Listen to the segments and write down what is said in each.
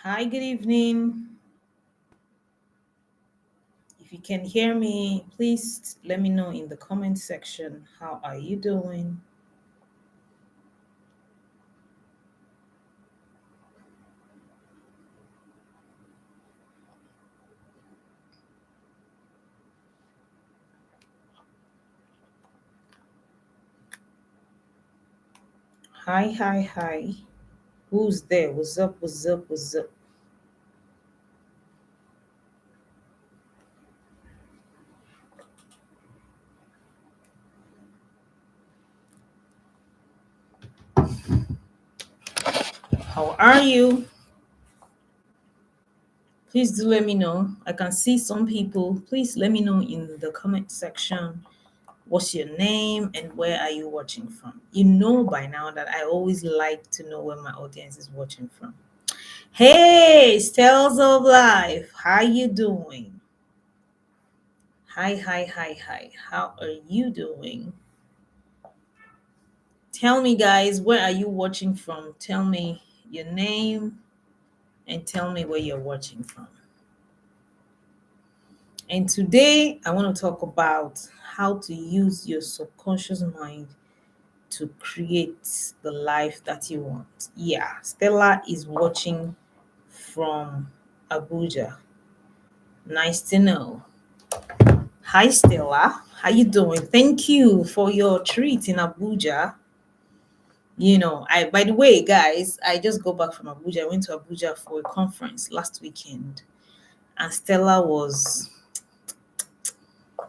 Hi, good evening. If you can hear me, please let me know in the comment section. How are you doing? Hi, hi, hi. Who's there? What's up? What's up? What's up? How are you? Please do let me know. I can see some people. Please let me know in the comment section. What's your name and where are you watching from? You know by now that I always like to know where my audience is watching from. Hey, Stells of Life, how you doing? Hi, hi, hi, hi. How are you doing? Tell me, guys, where are you watching from? Tell me your name and tell me where you're watching from. And today, I want to talk about how to use your subconscious mind to create the life that you want. Yeah, Stella is watching from Abuja. Nice to know. Hi, Stella. How you doing? Thank you for your treat in Abuja. I by the way, guys, I just got back from Abuja. I went to Abuja for a conference last weekend, and Stella was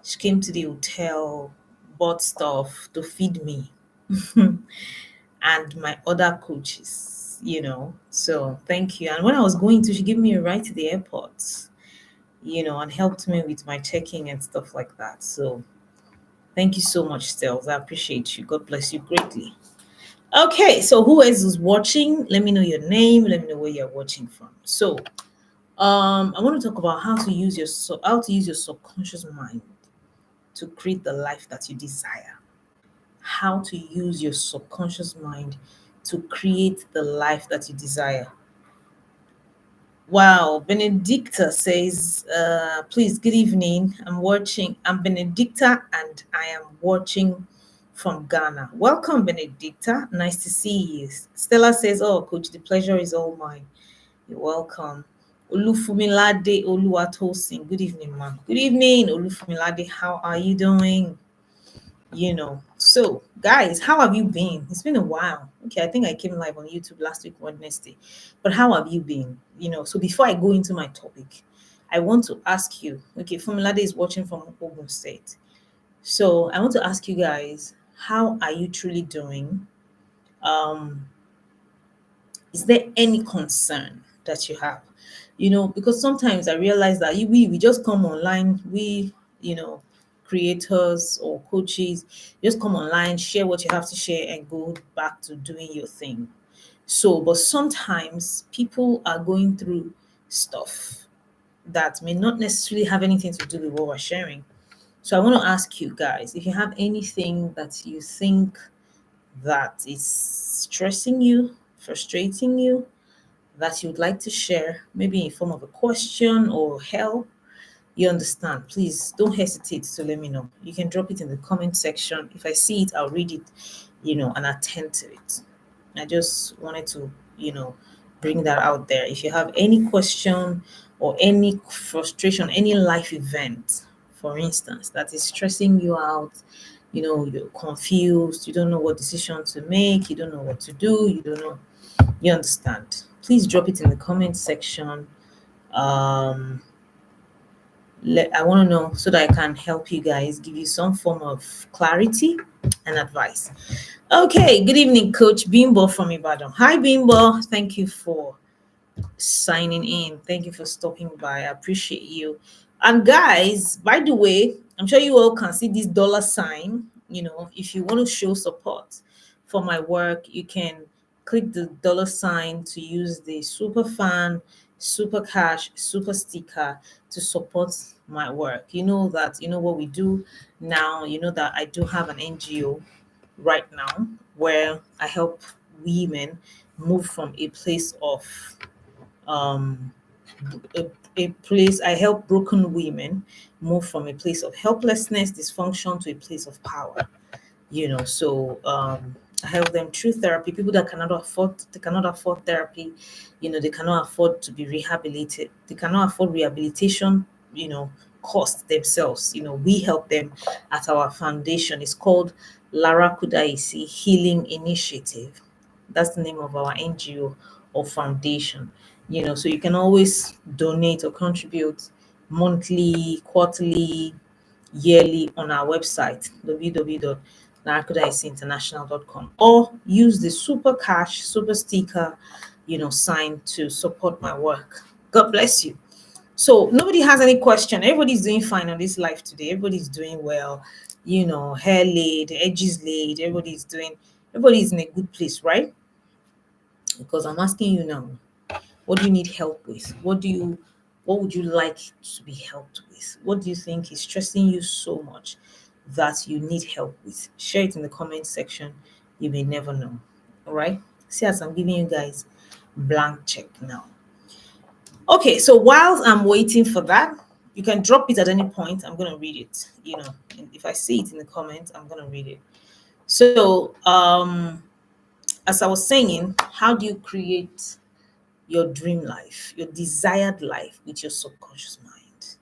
she came to the hotel, bought stuff to feed me and my other coaches. So thank you. And when I was going to, she gave me a ride to the airport, and helped me with my checking and stuff like that. So thank you so much, Stella. I appreciate you. God bless you greatly. Okay, so who else is watching? Let me know your name. Let me know where you're watching from. So, I want to talk about how to use your subconscious mind to create the life that you desire. How to use your subconscious mind to create the life that you desire. Wow, Benedicta says, please, good evening. I'm Benedicta and I am watching from Ghana. Welcome, Benedicta. Nice to see you. Stella says, oh, coach, the pleasure is all mine. You're welcome. Olufumilade Oluwatosin. Good evening, ma'am. Good evening, Olufumilade. How are you doing? So guys, how have you been? It's been a while. Okay, I think I came live on YouTube last week Wednesday, but how have you been? So before I go into my topic, I want to ask you. Okay, Formulade is watching from Ogun State, so I want to ask you guys, how are you truly doing? um is there any concern that you have? Because sometimes I realize that we just come online, you know creators or coaches just come online, share what you have to share and go back to doing your thing. So but sometimes people are going through stuff that may not necessarily have anything to do with what we're sharing. So I want to ask you guys, if you have anything that you think that is stressing you, frustrating you, that you would like to share, maybe in form of a question or help, you understand, please don't hesitate to let me know. You can drop it in the comment section. If I see it, I'll read it, and attend to it. I just wanted to, bring that out there. If you have any question or any frustration, any life event, for instance, that is stressing you out, you're confused, you don't know what decision to make, you don't know what to do, you don't know, you understand. Please drop it in the comment section. Um, I want to know so that I can help you guys, give you some form of clarity and advice. Okay, good evening, Coach Bimbo from Ibadan. Hi, Bimbo. Thank you for signing in. Thank you for stopping by. I appreciate you. And guys, by the way, I'm sure you all can see this dollar sign. If you want to show support for my work, you can click the dollar sign to use the super fan, super cash, super sticker to support my work. You know that, what we do now, that I do have an NGO right now where I help women move from a place of um, a place. I help broken women move from a place of helplessness, dysfunction to a place of power. So I help them through therapy. People that cannot afford therapy, they cannot afford to be rehabilitated, they cannot afford rehabilitation, cost themselves. We help them at our foundation. It's called Lara Kudaisi Healing Initiative. That's the name of our NGO or foundation. So you can always donate or contribute monthly, quarterly, yearly on our website www.narcoticeinternational.com, or use the super cash super sticker sign to support my work. God bless you. So nobody has any question. Everybody's doing fine on this life today. Everybody's doing well. Hair laid, edges laid. Everybody's in a good place, right? Because I'm asking you now, what do you need help with? What would you like to be helped with? What do you think is stressing you so much that you need help with? Share it in the comment section. You may never know. All right. See, as I'm giving you guys blank check now. Okay, so while I'm waiting for that, you can drop it at any point. I'm gonna read it. And if I see it in the comments, I'm gonna read it. So, as I was saying, how do you create your dream life, your desired life with your subconscious mind?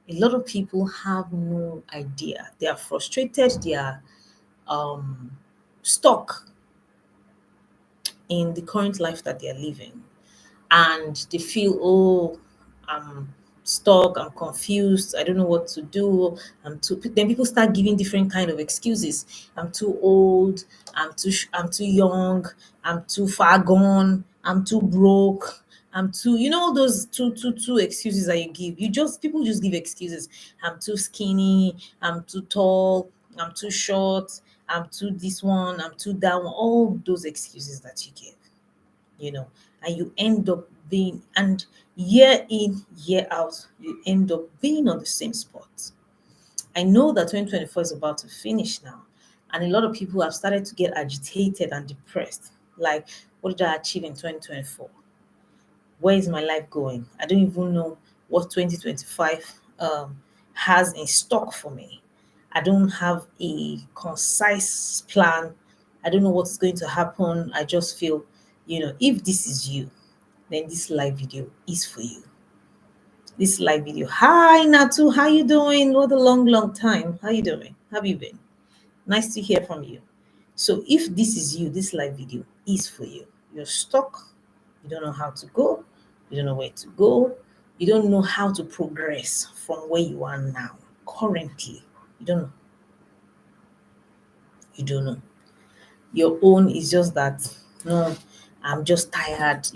A lot of people have no idea. They are frustrated, they are stuck in the current life that they are living. And they feel, oh, I'm stuck, I'm confused, I don't know what to do. Then people start giving different kind of excuses. I'm too old, I'm too young, I'm too far gone, I'm too broke, I'm too, all those two excuses that you give. People just give excuses. I'm too skinny, I'm too tall, I'm too short, I'm too this one, I'm too that one. All those excuses that you give, you know, and you end up being, and year in, year out, you end up being on the same spot. I know that 2024 is about to finish now, and a lot of people have started to get agitated and depressed. Like, what did I achieve in 2024? Where is my life going? I don't even know what 2025 has in stock for me. I don't have a concise plan. I don't know what's going to happen. I just feel, if this is you, then this live video is for you. This live video. Hi Natu, how you doing? What a long time. How you doing? How have you been? Nice to hear from you. So if this is you, this live video is for you. You're stuck. You don't know how to go. You don't know where to go. You don't know how to progress from where you are now. Currently, you don't know. You don't know. Your own is just that, no, I'm just tired,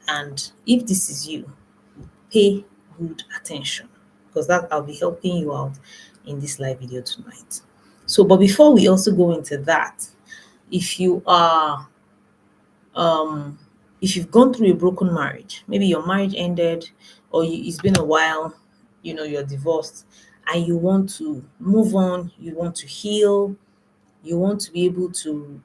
And if this is you, pay good attention, because that I'll be helping you out in this live video tonight. So, but before we also go into that, if you are if you've gone through a broken marriage, maybe your marriage ended, or it's been a while, you're divorced, and you want to move on, you want to heal, you want to be able to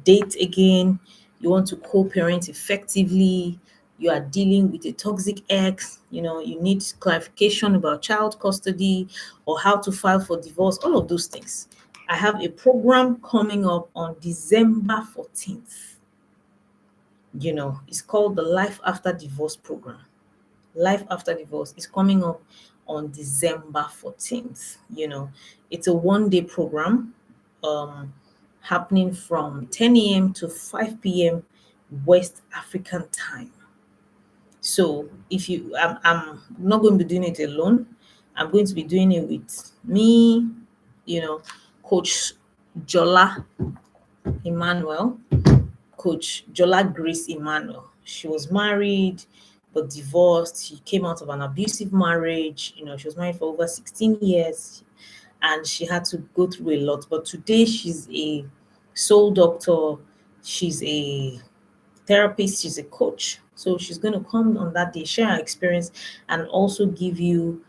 date again, you want to co-parent effectively, you are dealing with a toxic ex, you need clarification about child custody or how to file for divorce, all of those things. I have a program coming up on December 14th. It's called the Life After Divorce program. Life After Divorce is coming up on December 14th. It's a 1 day program um, happening from 10 a.m. to 5 p.m. West African time. So if I'm not going to be doing it alone. I'm going to be doing it with me, Coach Jola Emmanuel, Coach Jola Grace Emmanuel. She was married but divorced. She came out of an abusive marriage. She was married for over 16 years and she had to go through a lot. But today she's a soul doctor, she's a therapist, she's a coach. So she's going to come on that day, share her experience, and also give you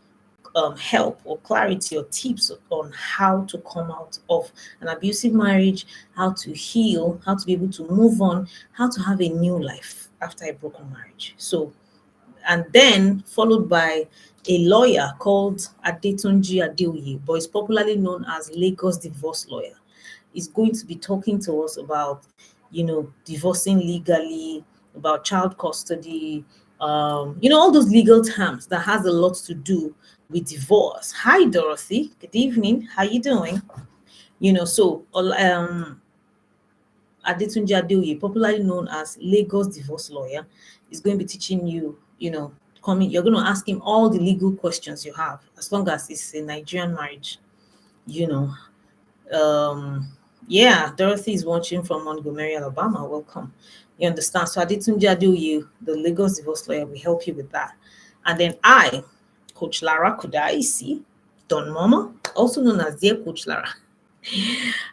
help or clarity or tips on how to come out of an abusive marriage, how to heal, how to be able to move on, how to have a new life. after a broken marriage. So, and then followed by a lawyer called Adetunji Adeoye, but is popularly known as Lagos divorce lawyer. Is going to be talking to us about, divorcing legally, about child custody, all those legal terms that has a lot to do with divorce. Hi, Dorothy. Good evening. How you doing? Adetunji Adeoye, popularly known as Lagos divorce lawyer, is going to be teaching you, you're going to ask him all the legal questions you have, as long as it's a Nigerian marriage, you know. Um, yeah, Dorothy is watching from Montgomery, Alabama. Welcome. You understand? So Adetunji Adeoye, the Lagos divorce lawyer, will help you with that. And then I, Coach Lara Kudaisi, Don Mama, also known as Dear Coach Lara,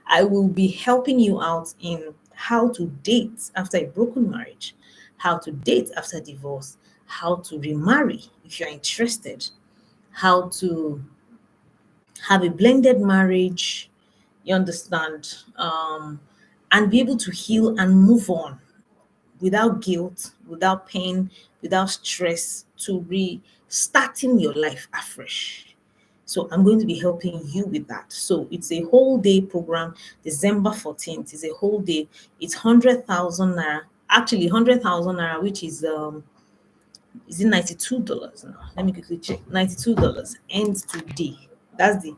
I will be helping you out in how to date after a broken marriage, how to date after divorce, how to remarry if you're interested, how to have a blended marriage, you understand, and be able to heal and move on without guilt, without pain, without stress, to restarting your life afresh. So I'm going to be helping you with that. So it's a whole day program. December 14th is a whole day. It's 100,000 naira. Actually, 100,000 naira, which is it $92 now? Let me quickly check. $92 ends today. That's the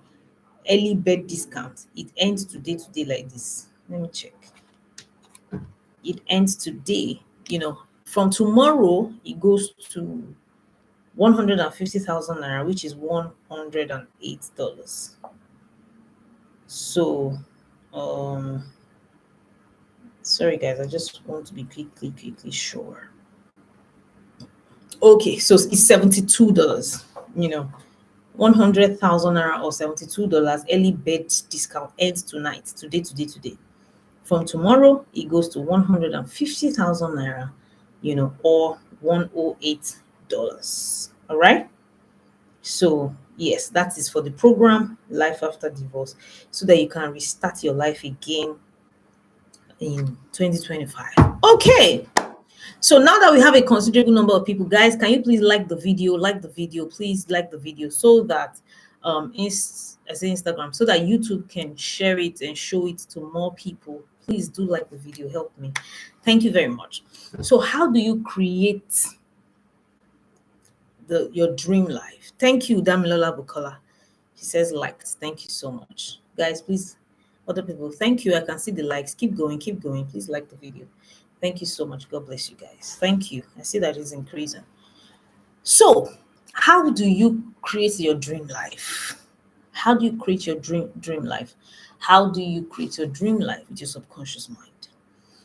early bird discount. It ends today like this. Let me check. It ends today. From tomorrow it goes to 150,000 naira, which is $108. So, sorry guys, I just want to be quickly sure. Okay, so it's $72. 100,000 naira or $72. Early bird discount ends tonight. Today. From tomorrow, it goes to 150,000 naira, or $108. All right. So, yes, that is for the program Life After Divorce, so that you can restart your life again in 2025. Okay. So now that we have a considerable number of people, guys, can you please like the video? Please like the video so that Instagram, so that YouTube can share it and show it to more people. Please do like the video, help me. Thank you very much. So how do you create your dream life? Thank you, Damilola Bukola. She says liked. Thank you so much. Guys, please, other people, thank you. I can see the likes. Keep going. Please like the video. Thank you so much. God bless you guys. Thank you. I see that it's increasing. So, how do you create your dream life? How do you create your dream life? How do you create your dream life with your subconscious mind?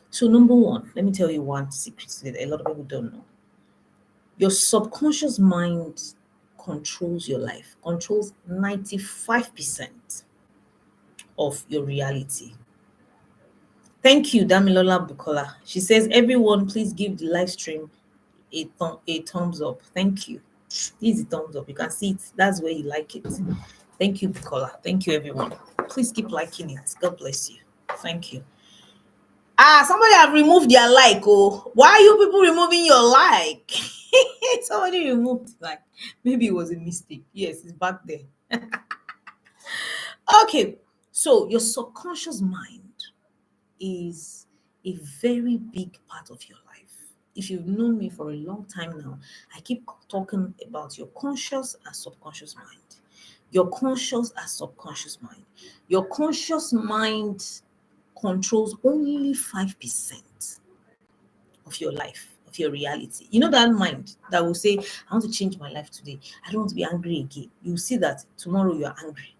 So, number one, let me tell you one secret that a lot of people don't know. Your subconscious mind controls your life, controls 95% of your reality. Thank you, Damilola Bukola. She says, everyone, please give the live stream a thumbs up. Thank you. This is a thumbs up. You can see it. That's where you like it. Thank you, Bukola. Thank you, everyone. Please keep liking it. God bless you. Thank you. Somebody have removed their like. Oh, why are you people removing your like? Somebody removed like. Maybe it was a mistake. Yes, it's back there. Okay, so your subconscious mind is a very big part of your life. If you've known me for a long time now, I keep talking about your conscious and subconscious mind. Your conscious and subconscious mind. Your conscious mind controls only 5% of your life, of your reality. You know that mind that will say, I want to change my life today. I don't want to be angry again. You see that tomorrow you are angry.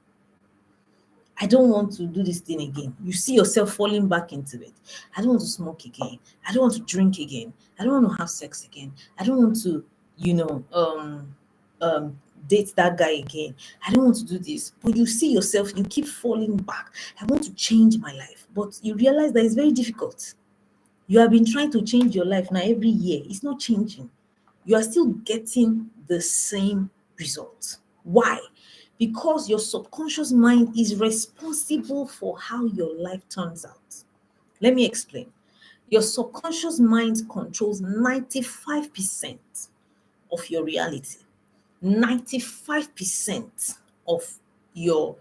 I don't want to do this thing again. You see yourself falling back into it. I don't want to smoke again. I don't want to drink again. I don't want to have sex again. I don't want to, date that guy again. I don't want to do this. But you see yourself, you keep falling back. I want to change my life. But you realize that it's very difficult. You have been trying to change your life now every year. It's not changing. You are still getting the same result. Why? Because your subconscious mind is responsible for how your life turns out. Let me explain. Your subconscious mind controls 95% of your reality. 95% of your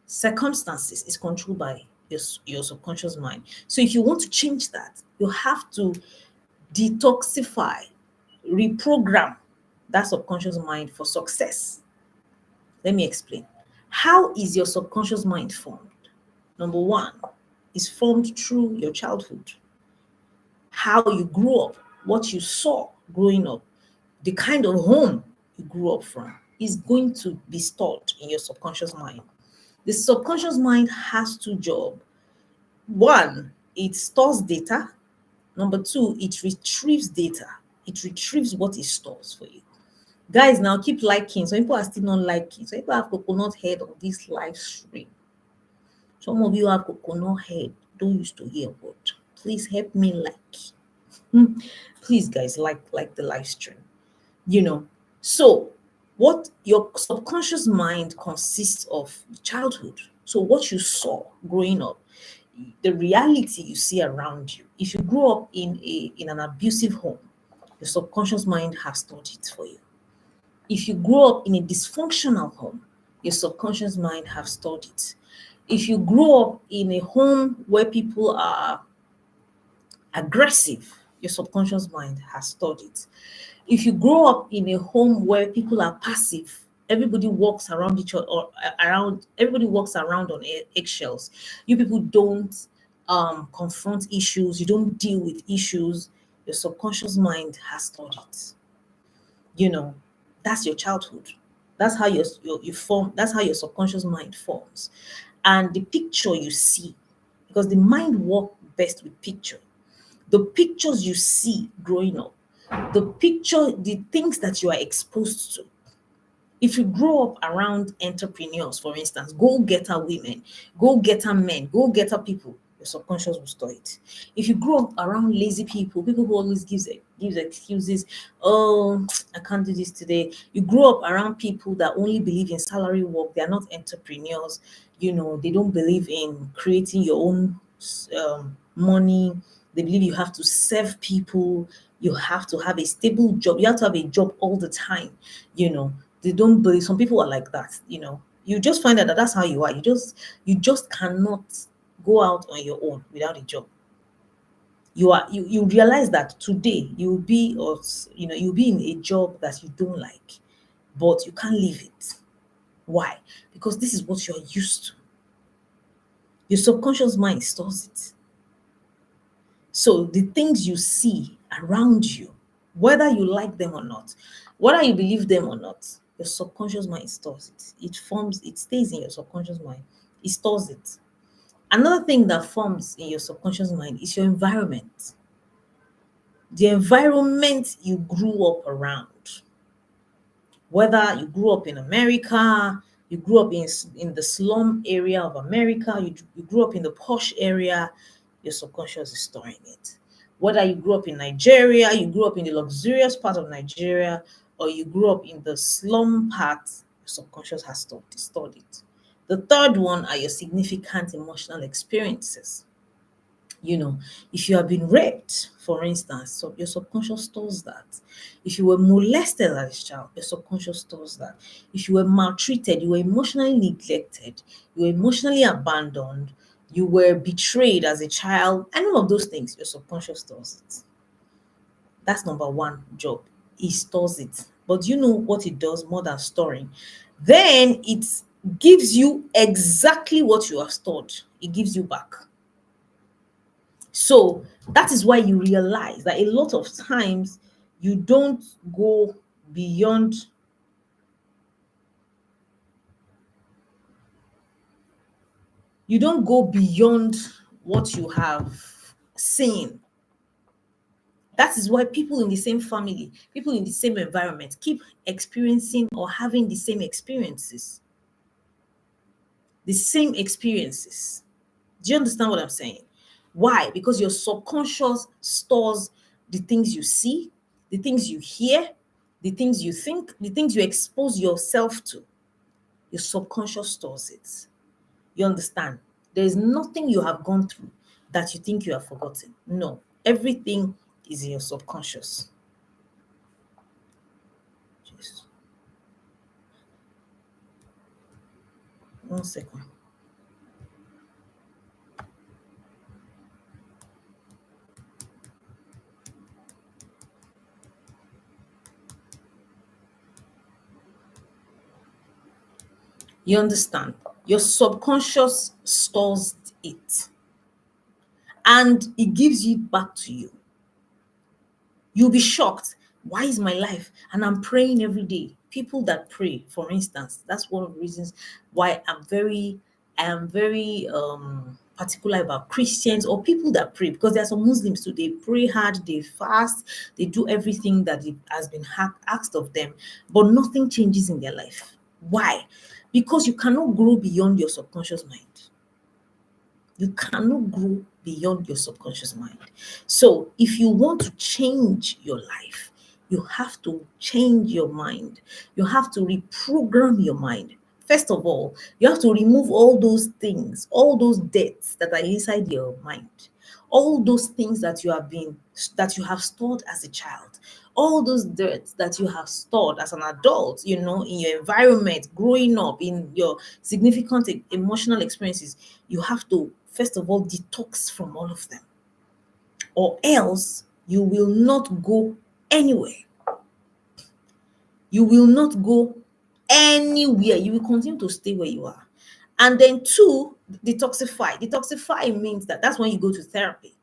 circumstances is controlled by your subconscious mind. So if you want to change that, you have to detoxify, reprogram that subconscious mind for success. Let me explain. How is your subconscious mind formed? Number one, is formed through your childhood. How you grew up, what you saw growing up, the kind of home you grew up from is going to be stored in your subconscious mind. The subconscious mind has two jobs. One, it stores data. Number two, it retrieves data. It retrieves what it stores for you. Guys, now keep liking. Some people are still not liking. Some people have coconut head on this live stream. Some of you have coconut head. Don't used to hear what. Please help me like. Please, guys, like the live stream. So what your subconscious mind consists of childhood. So what you saw growing up, the reality you see around you. If you grew up in an abusive home, your subconscious mind has stored it for you. If you grew up in a dysfunctional home, your subconscious mind have stored it. If you grew up in a home where people are aggressive, your subconscious mind has stored it. If you grow up in a home where people are passive, everybody walks around each other or around everybody walks around on eggshells. You people don't confront issues, you don't deal with issues, your subconscious mind has stored it. That's your childhood. That's how you form, that's how your subconscious mind forms. And the picture you see, because the mind works best with picture. The pictures you see growing up, the things that you are exposed to. If you grow up around entrepreneurs, for instance, go-getter women, go-getter men, go-getter people, your subconscious will store it. If you grow up around lazy people who always gives excuses, oh, I can't do this today. You grow up around people that only believe in salary work, they are not entrepreneurs, they don't believe in creating your own money. They believe you have to serve people, you have to have a stable job, you have to have a job all the time. They don't believe, some people are like that. You just find out that that's how you are. You just cannot go out on your own without a job. You realize that today you'll be, or you'll be in a job that you don't like, but you can't leave it. Why? Because this is what you're used to. Your subconscious mind stores it. So the things you see around you, whether you like them or not, whether you believe them or not, your subconscious mind stores it. It stays in your subconscious mind. It stores it. Another thing that forms in your subconscious mind is your environment. The environment you grew up around. Whether you grew up in America, you grew up in the slum area of America, you grew up in the posh area, your subconscious is storing it. Whether you grew up in Nigeria, you grew up in the luxurious part of Nigeria, or you grew up in the slum part, your subconscious has stored it. The third one are your significant emotional experiences. If you have been raped, for instance, so your subconscious stores that. If you were molested as a child, your subconscious stores that. If you were maltreated, you were emotionally neglected, you were emotionally abandoned, you were betrayed as a child, and all of those things, your subconscious stores it. That's number one job. It stores it. But you know what it does more than storing? Then it gives you exactly what you have stored. It gives you back. So that is why you realize that a lot of times you don't go beyond you don't go beyond what you have seen. That is why people in the same family, people in the same environment keep experiencing or having the same experiences. The same experiences. Do you understand what I'm saying? Why? Because your subconscious stores the things you see, the things you hear, the things you think, the things you expose yourself to. Your subconscious stores it. You understand? There is nothing you have gone through that you think you have forgotten. No. Everything is in your subconscious. Just 1 second. You understand? Your subconscious stores it and it gives it back to you. You'll be shocked. Why is my life? And I'm praying every day. People that pray, for instance, that's one of the reasons why I am very particular about Christians or people that pray, because there are some Muslims too. They pray hard, they fast, they do everything that it has been asked of them, but nothing changes in their life. Why? Because you cannot grow beyond your subconscious mind. You cannot grow beyond your subconscious mind. So, if you want to change your life, you have to change your mind. You have to reprogram your mind. First of all, you have to remove all those things, all those debts that are inside your mind, all those things that you have stored as a child, all those debts that you have stored as an adult, in your environment, growing up, in your significant emotional experiences. You have to first of all detox from all of them, or else you will not go anywhere. You will not go anywhere. You will continue to stay where you are. And then two, detoxify. Detoxify means that's when you go to therapy.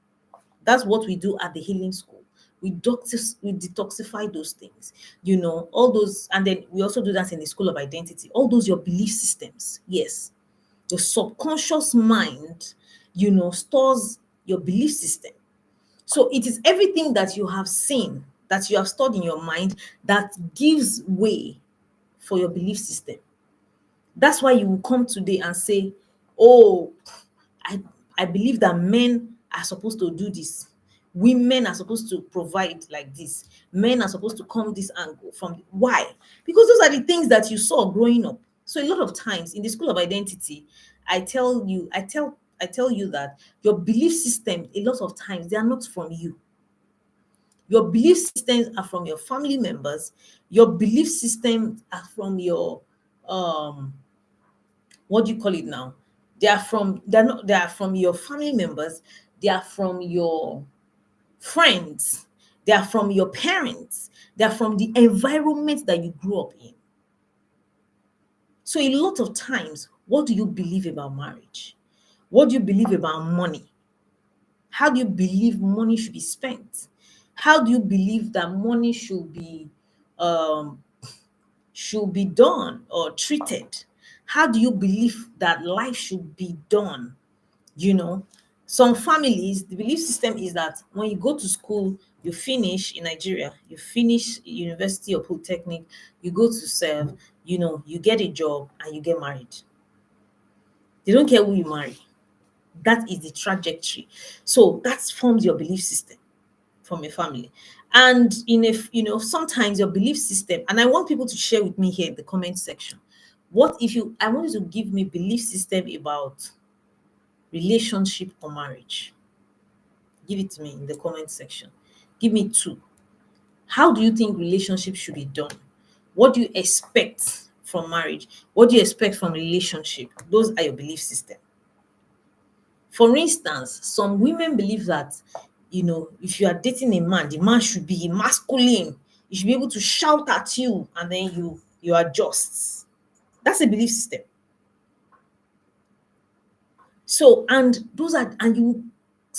That's what we do at the healing school. We detoxify those things, all those, and then we also do that in the school of identity. All those your belief systems. Yes. Your subconscious mind, stores your belief system. So it is everything that you have seen, that you have stored in your mind, that gives way for your belief system. That's why you will come today and say, "Oh, I, I believe that men are supposed to do this. Women are supposed to provide like this. Men are supposed to come this angle from." Why? Because those are the things that you saw growing up. So a lot of times in the school of identity, I tell you that your belief system, a lot of times, they are not from you. Your belief systems are from your family members. Your belief systems are from your um what do you call it now? They are from your family members, they are from your friends, they are from your parents, they are from the environment that you grew up in. So a lot of times, what do you believe about marriage? What do you believe about money? How do you believe money should be spent? How do you believe that money um should be done or treated? How do you believe that life should be done? You know, some families, the belief system is that when you go to school, you finish in Nigeria, you finish university or polytechnic, you go to serve, you get a job and you get married. They don't care who you marry. That is the trajectory. So that forms your belief system from a family. And sometimes your belief system, and I want people to share with me here in the comment section. I want you to give me belief system about relationship or marriage. Give it to me in the comment section. Give me two. How do you think relationship should be done? What do you expect from marriage? What do you expect from relationship? Those are your belief system. For instance, some women believe that, if you are dating a man, the man should be masculine. He should be able to shout at you and then you adjust. That's a belief system. So, and you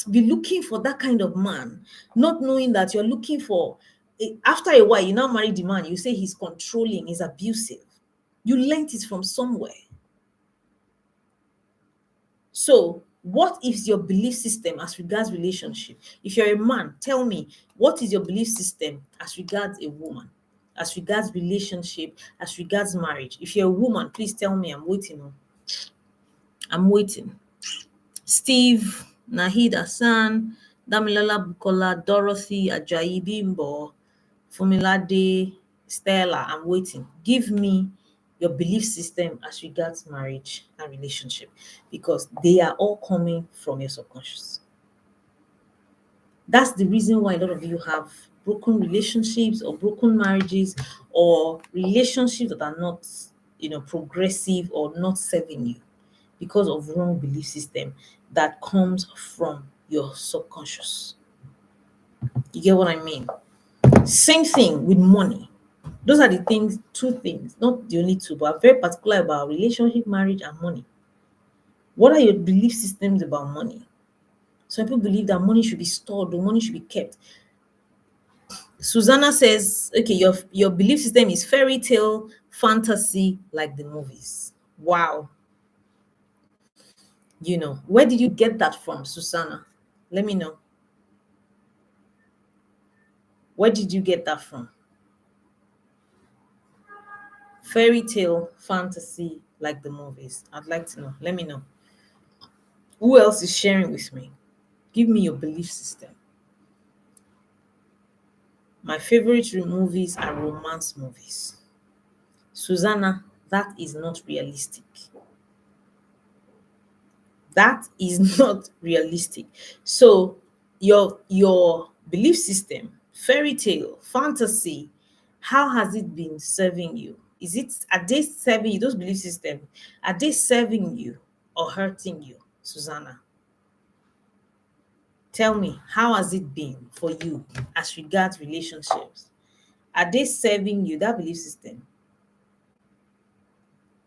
be looking for that kind of man, not knowing that you're looking for, after a while, you now marry the man, you say he's controlling, he's abusive. You learned it from somewhere. So, what is your belief system as regards relationship? If you're a man, tell me, what is your belief system as regards a woman, as regards relationship, as regards marriage? If you're a woman, please tell me. I'm waiting. I'm waiting. Steve, Nahid Hassan, Damilola Bukola, Dorothy, Ajayi Bimbo, Fumilade, Stella. I'm waiting. Give me your belief system as regards marriage and relationship, because they are all coming from your subconscious. That's the reason why a lot of you have broken relationships or broken marriages or relationships that are not, progressive or not serving you because of wrong belief system that comes from your subconscious. You get what I mean? Same thing with money. Those are the things, two things, not the only two, but I'm very particular about relationship, marriage, and money. What are your belief systems about money? Some people believe that money should be stored or money should be kept. Susanna says, okay, your belief system is fairy tale fantasy like the movies. Wow. Where did you get that from, Susanna? Let me know. Where did you get that from? Fairy tale fantasy like the movies. I'd like to know. Let me know. Who else is sharing with me? Give me your belief system. My favorite movies are romance movies. Susanna, that is not realistic. That is not realistic. So your belief system, fairy tale, fantasy, how has it been serving you? Are they serving you, those belief systems, are they serving you or hurting you, Susanna? Tell me, how has it been for you as regards relationships? Are they serving you, that belief system?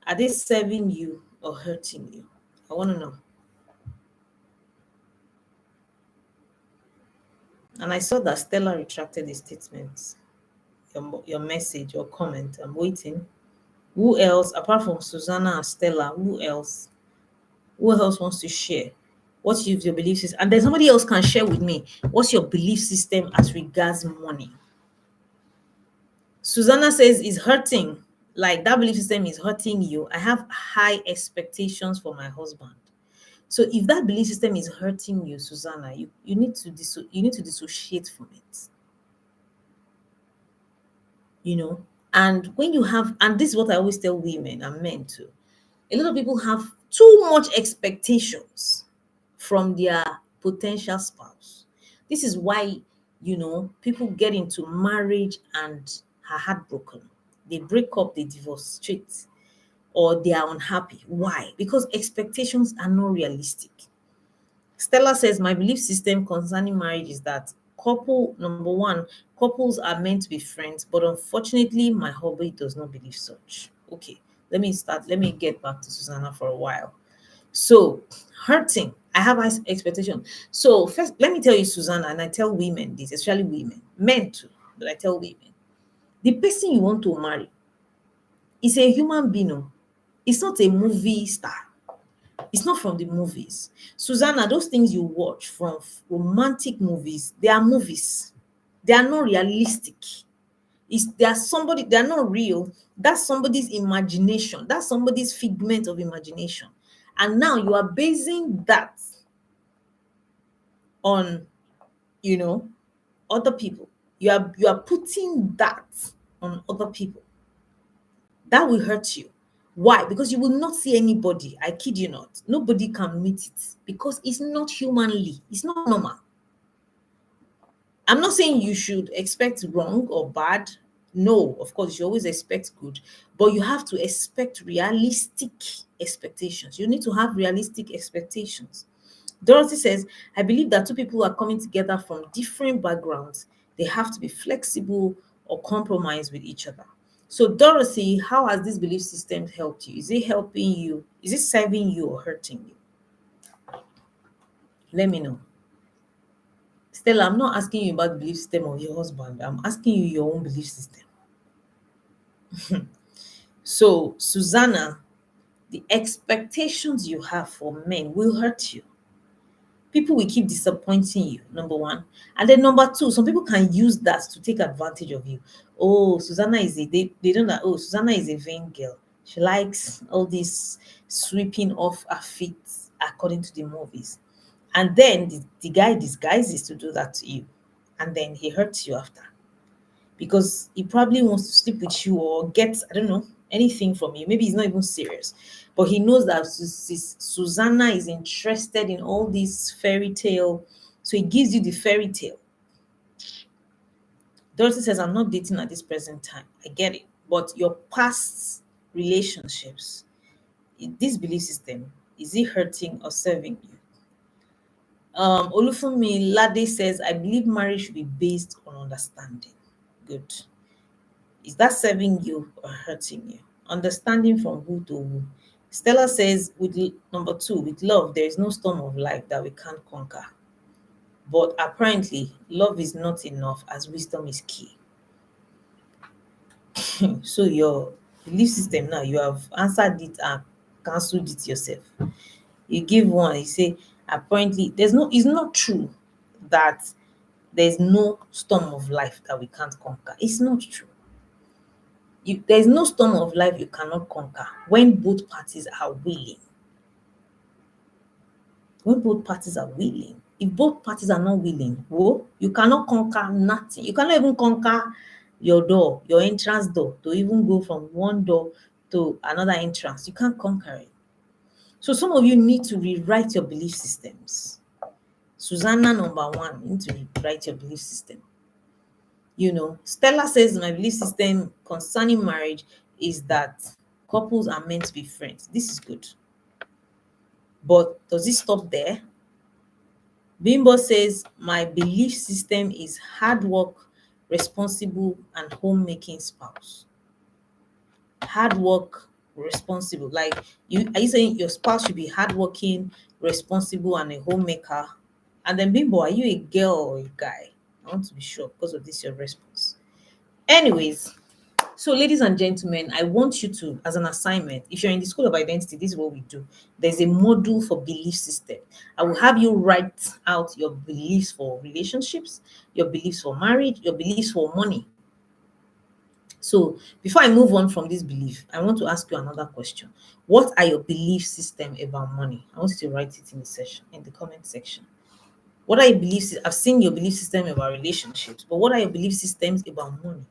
Are they serving you or hurting you? I want to know. And I saw that Stella retracted the statement, your message or comment. I'm waiting. Who else, apart from Susanna and Stella, who else? Who else wants to share? What's your belief system? And then somebody else can share with me. What's your belief system as regards money? Susanna says it's hurting. Like that belief system is hurting you. I have high expectations for my husband. So if that belief system is hurting you, Susanna, you need to dissociate from it. And when you have, and this is what I always tell women and men too, a lot of people have too much expectations from their potential spouse. This is why people get into marriage and are heartbroken. They break up, they divorce straight, or they are unhappy. Why? Because expectations are not realistic. Stella says, my belief system concerning marriage is that number one, couples are meant to be friends, but unfortunately, my hobby does not believe such. Okay, let me get back to Susanna for a while. So, hurting, I have high expectation. So, first, let me tell you, Susanna, and I tell women this, especially women, men too, but I tell women, the person you want to marry is a human being. Oh. It's not a movie star. It's not from the movies. Susanna, those things you watch from romantic movies, they are movies. They are not realistic. They are not real. That's somebody's imagination. That's somebody's figment of imagination. And now you are basing that on, you know, other people. You are putting that on other people. That will hurt you. Why? Because you will not see anybody. I kid you not. Nobody can meet it because it's not humanly. It's not normal. I'm not saying you should expect wrong or bad. No, of course, you always expect good, but you have to expect realistic expectations. You need to have realistic expectations. Dorothy says, I believe that two people are coming together from different backgrounds. They have to be flexible or compromise with each other. So, Dorothy, how has this belief system helped you? Is it helping you? Is it serving you or hurting you? Let me know. Stella, I'm not asking you about the belief system of your husband. I'm asking you your own belief system. So, Susanna, the expectations you have for men will hurt you. People will keep disappointing you, number one. And then number two, some people can use that to take advantage of you. Oh, Susanna is they don't know, oh, Susanna is a vain girl. She likes all this sweeping off her feet according to the movies. And then the guy disguises to do that to you. And then he hurts you after. Because he probably wants to sleep with you or get, I don't know, anything from you. Maybe he's not even serious, but he knows that Susanna is interested in all these fairy tale So it gives you the fairy tale. Dorothy says, I'm not dating at this present time. I get it. But your past relationships, this belief system, is it hurting or serving you? Olufumi Lade says, I believe marriage should be based on understanding. Good. Is that serving you or hurting you? Understanding from who to who. Stella says, number two, with love, there is no storm of life that we can't conquer. But apparently, love is not enough as wisdom is key. So your belief system now, you have answered it and cancelled it yourself. You give one, you say, apparently, it's not true that there's no storm of life that we can't conquer. It's not true. There's no storm of life you cannot conquer when both parties are willing. When both parties are willing. If both parties are not willing, well, you cannot conquer nothing. You cannot even conquer your door, your entrance door, to even go from one door to another entrance. You can't conquer it. So some of you need to rewrite your belief systems. Susanna, number one, you need to rewrite your belief system. Stella says my belief system concerning marriage is that couples are meant to be friends. This is good. But does it stop there? Bimbo says my belief system is hard work, responsible, and homemaking spouse. Hard work, responsible. Like are you saying your spouse should be hardworking, responsible, and a homemaker? And then Bimbo, are you a girl or a guy? I want to be sure because of this your response. Anyways, so ladies and gentlemen, I want you to, as an assignment, if you're in the School of Identity, this is what we do. There's a module for belief system. I will have you write out your beliefs for relationships, your beliefs for marriage, your beliefs for money. So before I move on from this belief, I want to ask you another question. What are your belief system about money? I want you to write it in the comment section. What are your beliefs? I've seen your belief system about relationships, but what are your belief systems about money?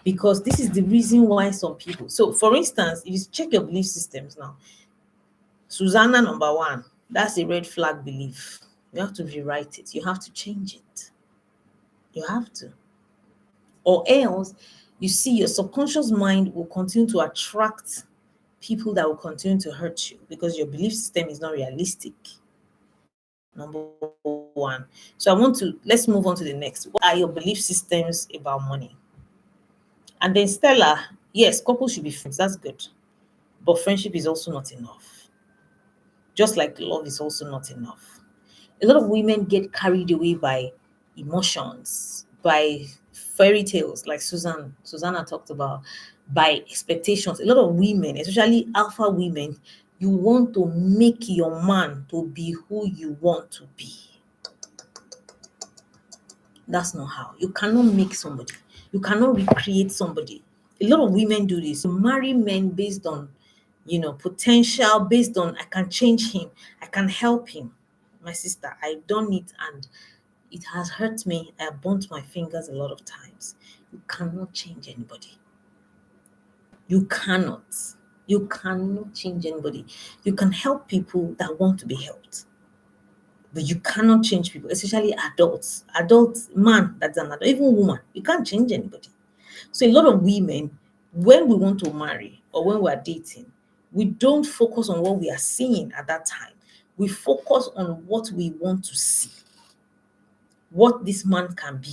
Because this is the reason why some people. So, for instance, if you check your belief systems now, Susanna, number one, that's a red flag belief. You have to rewrite it. You have to change it. You have to. Or else, you see, your subconscious mind will continue to attract people that will continue to hurt you because your belief system is not realistic. Number one. So let's move on to the next. What are your belief systems about money? And then Stella, yes, couples should be friends. That's good. But friendship is also not enough. Just like love is also not enough. A lot of women get carried away by emotions, by fairy tales, like Susanna talked about, by expectations. A lot of women, especially alpha women, you want to make your man to be who you want to be. That's not how. You cannot make somebody. You cannot recreate somebody. A lot of women do this. You marry men based on, potential, based on I can change him, I can help him. My sister, I've done it and it has hurt me. I have burnt my fingers a lot of times. You cannot change anybody. You cannot. You cannot change anybody. You can help people that want to be helped. But you cannot change people, especially adults. Adults, man, that's an adult, even woman. You can't change anybody. So a lot of women, when we want to marry or when we are dating, we don't focus on what we are seeing at that time. We focus on what we want to see, what this man can be.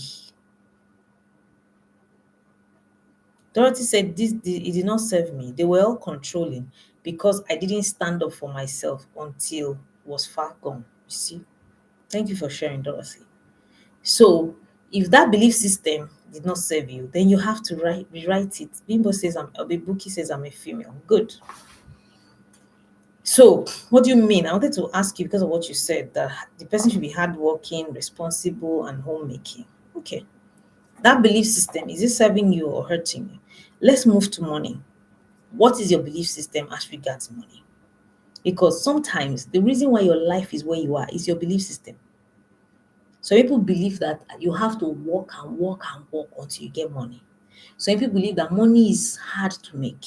Dorothy said, it did not serve me. They were all controlling because I didn't stand up for myself until it was far gone. You see? Thank you for sharing, Dorothy. So if that belief system did not serve you, then you have to rewrite it. Bimbo says Buki says I'm a female. Good. So what do you mean? I wanted to ask you because of what you said, that the person should be hardworking, responsible, and homemaking. Okay. That belief system, is it serving you or hurting you? Let's move to money. What is your belief system as regards money? Because sometimes the reason why your life is where you are is your belief system. So people believe that you have to work and work and work until you get money. So people believe that money is hard to make.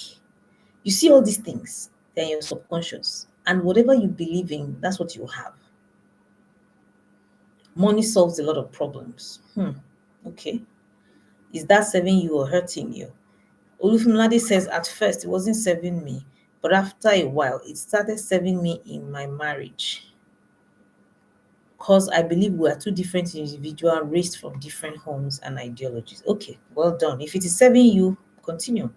You see all these things, they're in your subconscious. And whatever you believe in, that's what you have. Money solves a lot of problems. Okay. Is that serving you or hurting you? Olufimilade says, at first it wasn't serving me, but after a while it started serving me in my marriage. Because I believe we are two different individuals raised from different homes and ideologies. Okay, well done. If it is serving you, continue.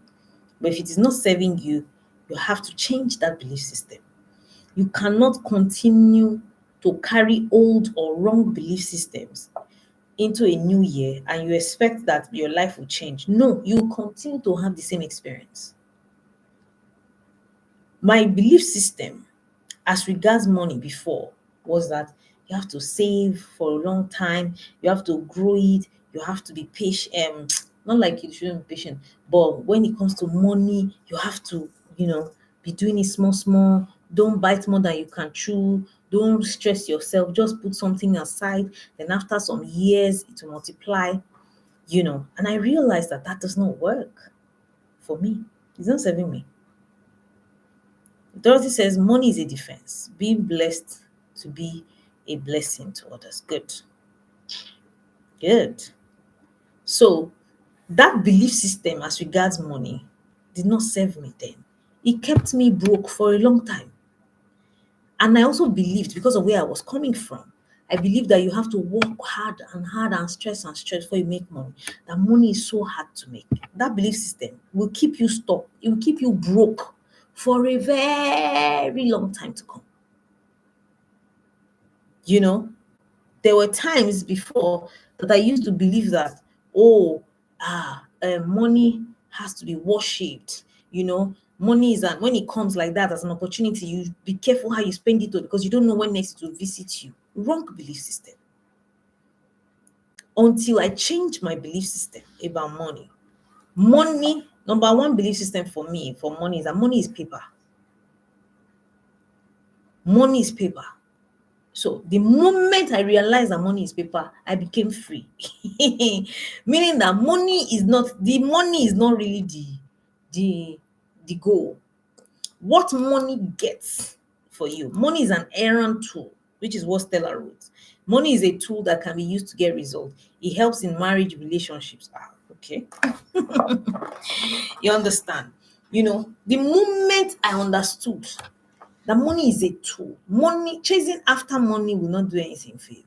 But if it is not serving you, you have to change that belief system. You cannot continue to carry old or wrong belief systems into a new year and you expect that your life will change. No, you will continue to have the same experience. My belief system as regards money before was that you have to save for a long time, you have to grow it, you have to be patient. Not like you shouldn't be patient, but when it comes to money, you have to, be doing it small, small. Don't bite more than you can chew. Don't stress yourself. Just put something aside. Then after some years, it will multiply. And I realized that that does not work for me. It's not serving me. Dorothy says money is a defense. Being blessed to be a blessing to others. Good. Good. So that belief system as regards money did not serve me then. It kept me broke for a long time. And I also believed, because of where I was coming from, I believed that you have to work hard and stress before you make money. That money is so hard to make. That belief system will keep you stuck. It will keep you broke for a very long time to come. You know, there were times before that I used to believe that, oh, money has to be worshipped. Money is, and when it comes like that as an opportunity, you be careful how you spend it, because you don't know when next it will visit you. Wrong belief system. Until I changed my belief system about money. Money, number one belief system for me for money is that money is paper. Money is paper. So the moment I realized that money is paper, I became free. Meaning that money is not really the goal. What money gets for you? Money is an errand tool, which is what Stella wrote. Money is a tool that can be used to get results. It helps in marriage relationships. Okay. You understand? The moment I understood that money is a tool, chasing after money will not do anything for you.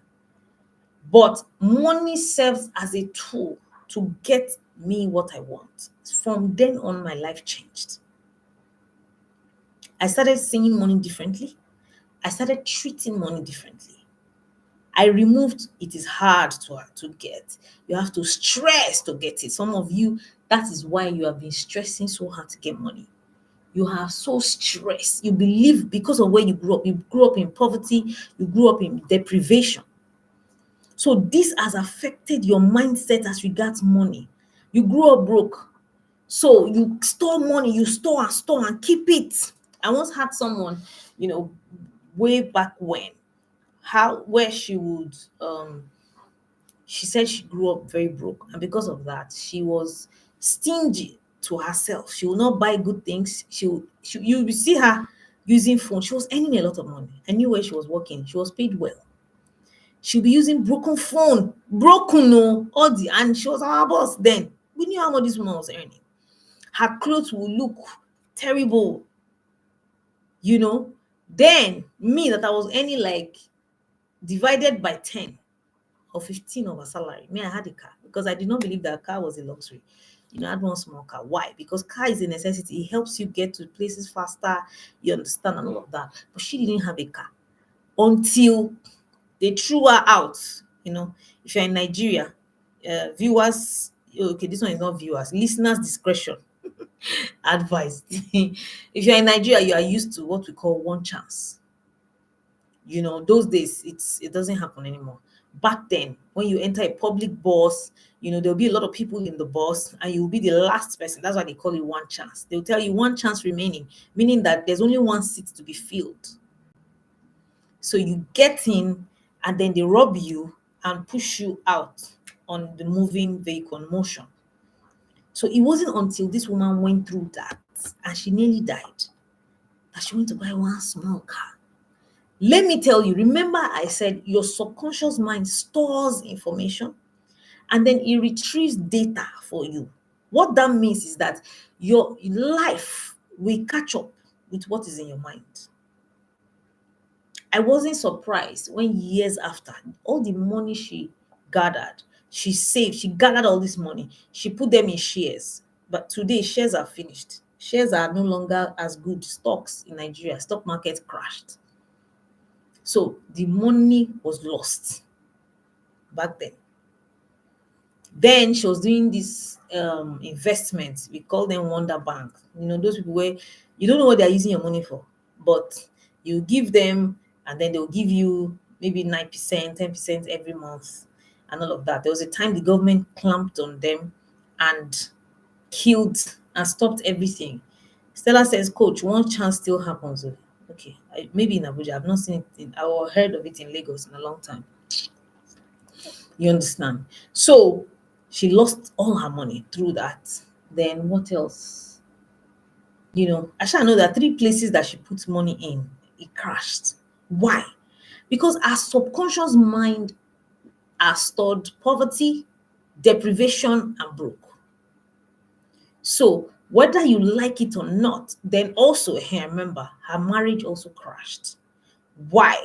But money serves as a tool to get me what I want. From then on, my life changed. I started seeing money differently. I started treating money differently. I removed it is hard to get. You have to stress to get it. Some of you, that is why you have been stressing so hard to get money. You are so stressed. You believe because of where you grew up. You grew up in poverty. You grew up in deprivation. So this has affected your mindset as regards money. You grew up broke. So you store money, you store and keep it. I once had someone, way back when, where she said she grew up very broke, and because of that, she was stingy to herself. She will not buy good things. You will see her using phone. She was earning a lot of money. I knew where she was working. She was paid well. She'll be using broken phone, broken, no, and she was our boss then. We knew how much this woman was earning. Her clothes will look terrible, Then me, that I was earning like divided by 10 or 15 of her salary. Me, I had a car because I did not believe that a car was a luxury. I had one small car. Why? Because car is a necessity. It helps you get to places faster. You understand, and all of that. But she didn't have a car until they threw her out. If you're in Nigeria, viewers, okay, this one is not viewers, listeners' discretion advised. If you're in Nigeria, you are used to what we call one chance. Those days it doesn't happen anymore. Back then, when you enter a public bus, there'll be a lot of people in the bus and you'll be the last person. That's why they call it one chance. They'll tell you one chance remaining, meaning that there's only one seat to be filled. So you get in and then they rob you and push you out on the moving vehicle in motion. So it wasn't until this woman went through that and she nearly died that she went to buy one small car. Let me tell you, remember I said your subconscious mind stores information and then it retrieves data for you. What that means is that your life will catch up with what is in your mind. I wasn't surprised when years after all the money she gathered, she saved, she gathered all this money, she put them in shares. But today, shares are finished. Shares are no longer as good. Stocks in Nigeria, stock market crashed. So the money was lost back then. Then she was doing this investments. We call them Wonder Bank. You know, those people where you don't know what they're using your money for, but you give them and then they'll give you maybe 9%, 10% every month, and all of that. There was a time the government clamped on them and killed and stopped everything. Stella says, Coach, one chance still happens. Oh, okay, maybe in Abuja. I've not seen it or heard of it in Lagos in a long time. You understand? So she lost all her money through that. Then what else? I shall know that three places that she put money in, it crashed. Why? Because our subconscious mind are stored poverty, deprivation, and broke. So whether you like it or not, then also here, remember, her marriage also crashed. Why?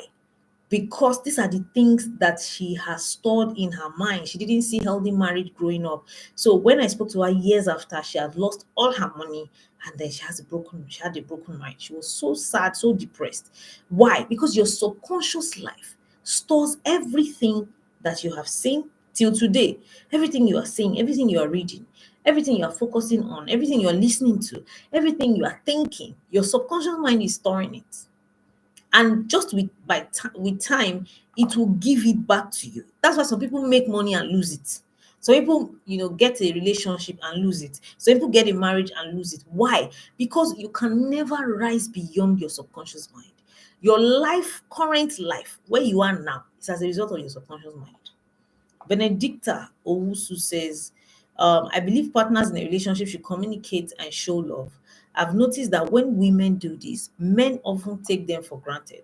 Because these are the things that she has stored in her mind. She didn't see healthy marriage growing up. So when I spoke to her years after, she had lost all her money and then she had a broken mind. She was so sad, so depressed. Why? Because your subconscious life stores everything that you have seen till today. Everything you are seeing, everything you are reading, everything you are focusing on, everything you are listening to, everything you are thinking, your subconscious mind is storing it, and just with time it will give it back to you. That's why some people make money and lose it. Some people get a relationship and lose it. Some people get a marriage and lose it. Why? Because you can never rise beyond your subconscious mind. Your current life, where you are now, is as a result of your subconscious mind. Benedicta Owusu says, I believe partners in a relationship should communicate and show love. I've noticed that when women do this, men often take them for granted.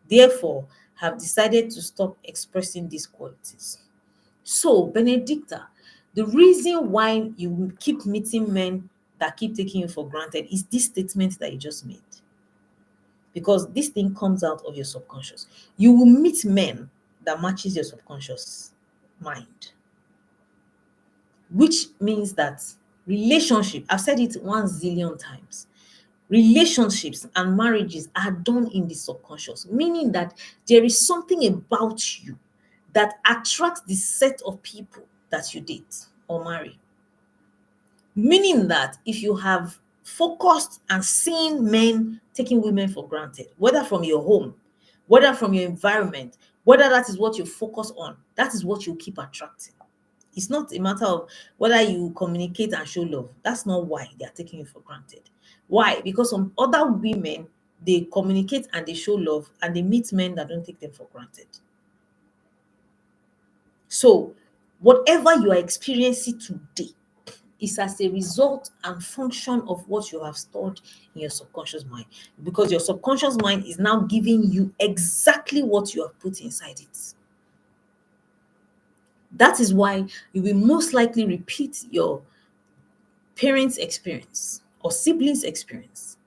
Therefore, have decided to stop expressing these qualities. So, Benedicta, the reason why you keep meeting men that keep taking you for granted is this statement that you just made. Because this thing comes out of your subconscious. You will meet men that matches your subconscious mind, which means that I've said it 1 zillion times, relationships and marriages are done in the subconscious, meaning that there is something about you that attracts the set of people that you date or marry. Meaning that if you have focused and seen men taking women for granted, whether from your home, whether from your environment, whether that is what you focus on, that is what you keep attracting. It's not a matter of whether you communicate and show love. That's not why they are taking you for granted. Why? Because some other women, they communicate and they show love and they meet men that don't take them for granted. So, whatever you are experiencing today is as a result and function of what you have stored in your subconscious mind, because your subconscious mind is now giving you exactly what you have put inside it. That is why you will most likely repeat your parents' experience or siblings' experience,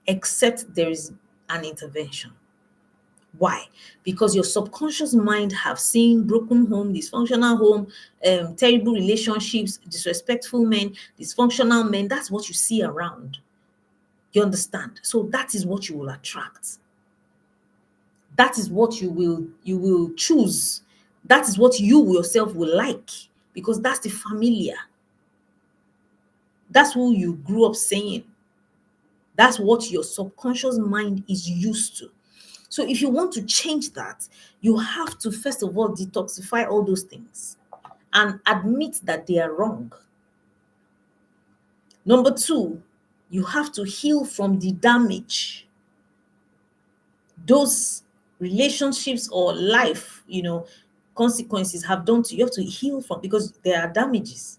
except there is an intervention. Why? Because your subconscious mind have seen broken home, dysfunctional home, terrible relationships, disrespectful men, dysfunctional men. That's what you see around. You understand? So that is what you will attract. That is what you will choose. That is what you yourself will like, because that's the familiar. That's who you grew up saying. That's what your subconscious mind is used to. So if you want to change that, you have to first of all detoxify all those things and admit that they are wrong. Number two, you have to heal from the damage those relationships or life, consequences have done to you. You have to heal from, because there are damages.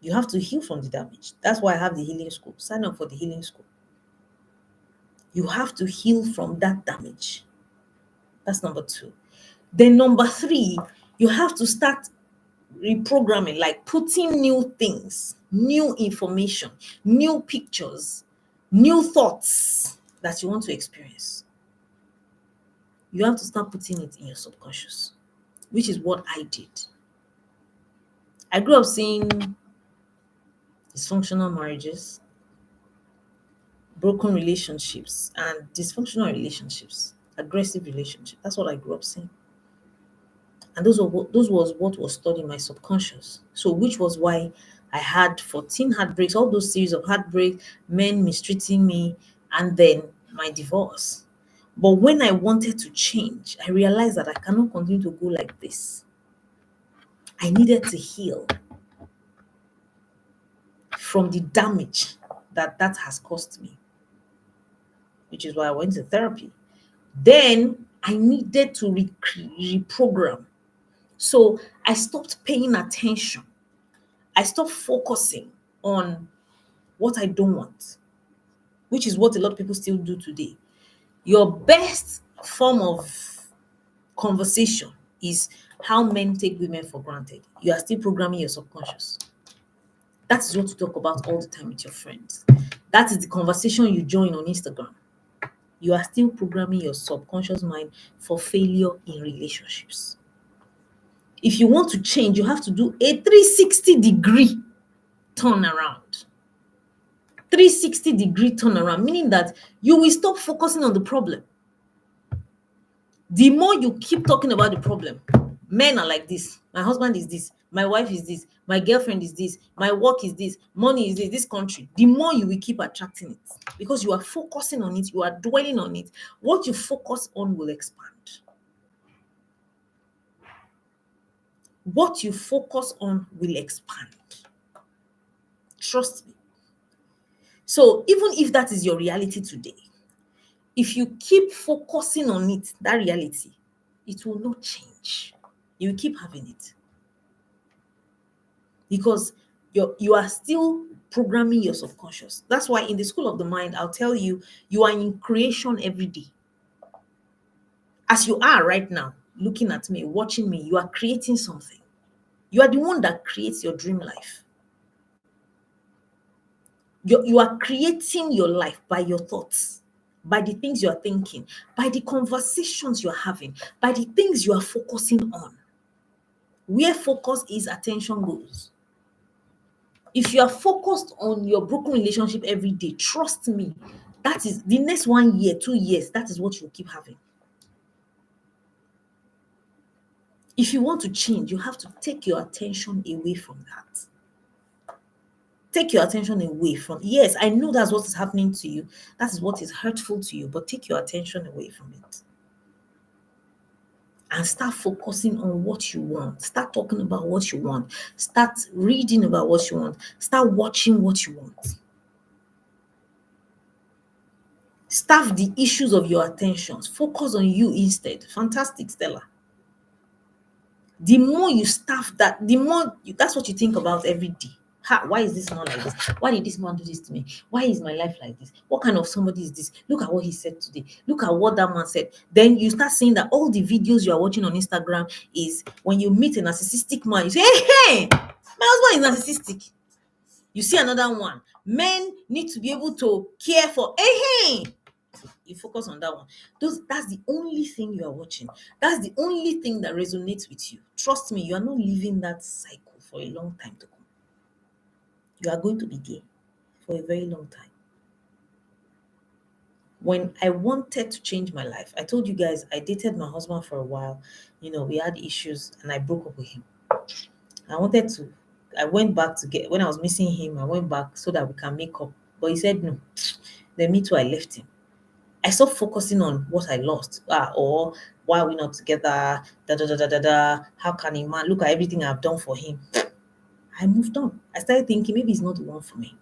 You have to heal from the damage. That's why I have the healing school. Sign up for the healing school. You have to heal from that damage. That's number two. Then number three, you have to start reprogramming, like putting new things, new information, new pictures, new thoughts that you want to experience. You have to start putting it in your subconscious, which is what I did. I grew up seeing dysfunctional marriages, broken relationships, and dysfunctional relationships, aggressive relationships. That's what I grew up seeing. And those was what was stored in my subconscious. So which was why I had 14 heartbreaks, all those series of heartbreak, men mistreating me, and then my divorce. But when I wanted to change, I realized that I cannot continue to go like this. I needed to heal from the damage that has caused me, which is why I went to therapy. Then I needed to reprogram. So I stopped paying attention. I stopped focusing on what I don't want, which is what a lot of people still do today. Your best form of conversation is how men take women for granted. You are still programming your subconscious. That is what you talk about all the time with your friends. That is the conversation you join on Instagram. You are still programming your subconscious mind for failure in relationships. If you want to change, you have to do a 360-degree turnaround. 360-degree turnaround, meaning that you will stop focusing on the problem. The more you keep talking about the problem, men are like this, my husband is this, my wife is this, my girlfriend is this, my work is this, money is this country, the more you will keep attracting it because you are focusing on it, you are dwelling on it. What you focus on will expand. What you focus on will expand. Trust me. So even if that is your reality today, if you keep focusing on it, that reality, it will not change. You will keep having it. Because you are still programming your subconscious. That's why in the school of the mind, I'll tell you, you are in creation every day. As you are right now, looking at me, watching me, you are creating something. You are the one that creates your dream life. You are creating your life by your thoughts, by the things you are thinking, by the conversations you are having, by the things you are focusing on. Where focus is, attention goes. If you are focused on your broken relationship every day, trust me, that is the next 1 year, 2 years, that is what you'll keep having. If you want to change, you have to take your attention away from that. Take your attention away from, yes, I know that's what is happening to you. That is what is hurtful to you, but take your attention away from it. And start focusing on what you want. Start talking about what you want. Start reading about what you want. Start watching what you want. Staff the issues of your attentions. Focus on you instead. Fantastic, Stella. The more you staff that, the more that's what you think about every day. Why is this man like this? Why did this man do this to me? Why is my life like this? What kind of somebody is this? Look at what he said today. Look at what that man said. Then you start seeing that all the videos you are watching on Instagram is when you meet a narcissistic man, you say, hey, my husband is narcissistic. You see another one. Men need to be able to care for, hey, you focus on that one. That's the only thing you are watching. That's the only thing that resonates with you. Trust me, you are not living that cycle for a long time to come. You are going to be there for a very long time. When I wanted to change my life, I told you guys I dated my husband for a while. We had issues and I broke up with him. I went back to when I was missing him, I went back so that we can make up. But he said no. Then me too, I left him. I stopped focusing on what I lost, or why are we not together? Da da da da da da. How can a man look at everything I've done for him? I moved on. I started thinking maybe it's not the one for me.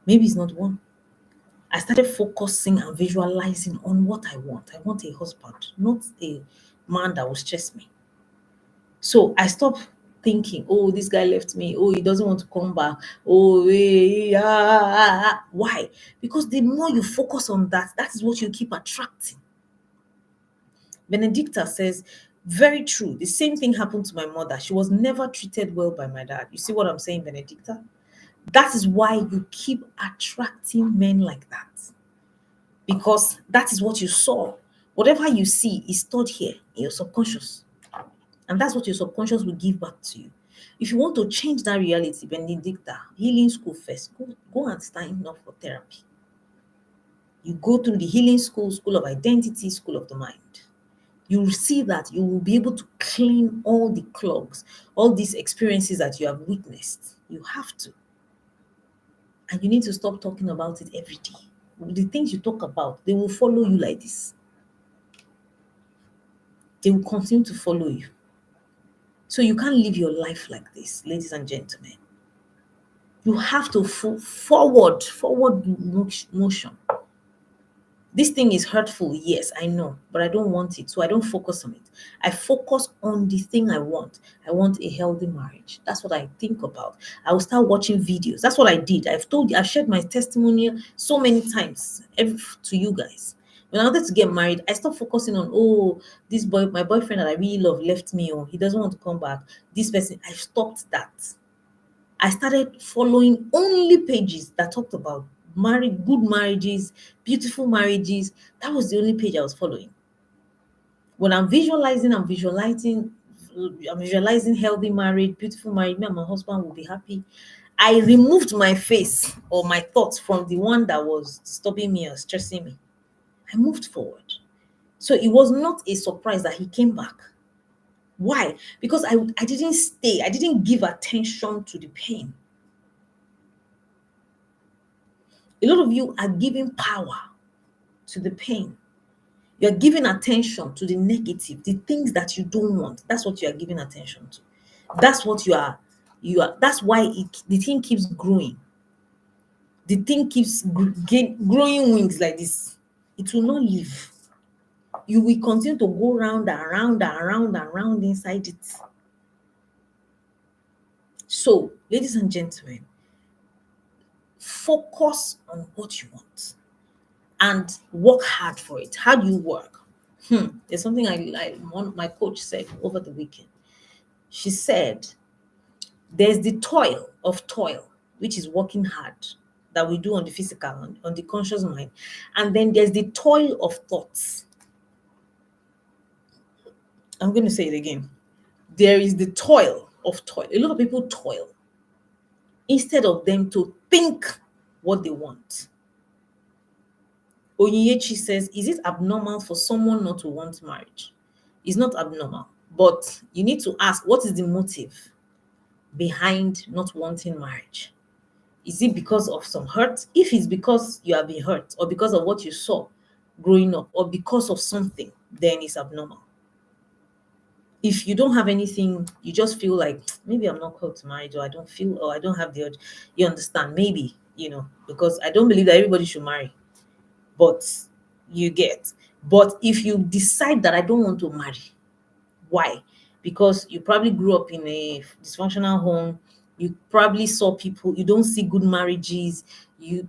Maybe it's not the one. I started focusing and visualizing on what I want. I want a husband, not a man that will stress me. So I stopped thinking, oh, this guy left me. Oh, he doesn't want to come back. Oh, why? Because the more you focus on that, that is what you keep attracting. Benedicta says, very true. The same thing happened to my mother. She was never treated well by my dad. You see what I'm saying, Benedicta? That is why you keep attracting men like that. Because that is what you saw. Whatever you see is stored here in your subconscious. And that's what your subconscious will give back to you. If you want to change that reality, Benedicta, healing school first. Go and sign up for therapy. You go through the healing school, school of identity, school of the mind. You will see that you will be able to clean all the clogs, all these experiences that you have witnessed. You have to. And you need to stop talking about it every day. The things you talk about, they will follow you like this. They will continue to follow you. So you can't live your life like this, ladies and gentlemen. You have to forward motion. This thing is hurtful, yes, I know, but I don't want it. So I don't focus on it. I focus on the thing I want. I want a healthy marriage. That's what I think about. I will start watching videos. That's what I did. I've shared my testimonial so many times to you guys. When I wanted to get married, I stopped focusing on, oh, this boy, my boyfriend that I really love left me, or he doesn't want to come back. This person, I stopped that. I started following only pages that talked about good marriages, beautiful marriages. That was the only page I was following. When I'm visualizing healthy marriage, beautiful marriage, me and my husband will be happy. I removed my face or my thoughts from the one that was disturbing me or stressing me. I moved forward. So it was not a surprise that he came back. Why? Because I didn't stay, I didn't give attention to the pain. A lot of you are giving power to the pain. You're giving attention to the negative, the things that you don't want. That's what you are giving attention to. That's what that's why the thing keeps growing. The thing keeps growing wings like this. It will not leave. You will continue to go round and round and round and round inside it. So, ladies and gentlemen, focus on what you want and work hard for it. How do you work? There's something my coach said over the weekend. She said, there's the toil of toil, which is working hard, that we do on the physical, on the conscious mind. And then there's the toil of thoughts. I'm going to say it again. There is the toil of toil. A lot of people toil instead of them to think what they want. Onyinyechi says, is it abnormal for someone not to want marriage? It's not abnormal, but you need to ask, what is the motive behind not wanting marriage? Is it because of some hurt? If it's because you have been hurt, or because of what you saw growing up, or because of something, then it's abnormal. If you don't have anything, you just feel like maybe I'm not called to marriage, or I don't feel, or I don't have the urge, you understand, maybe, because I don't believe that everybody should marry. But you get. But if you decide that I don't want to marry, why? Because you probably grew up in a dysfunctional home. You probably saw people, you don't see good marriages. You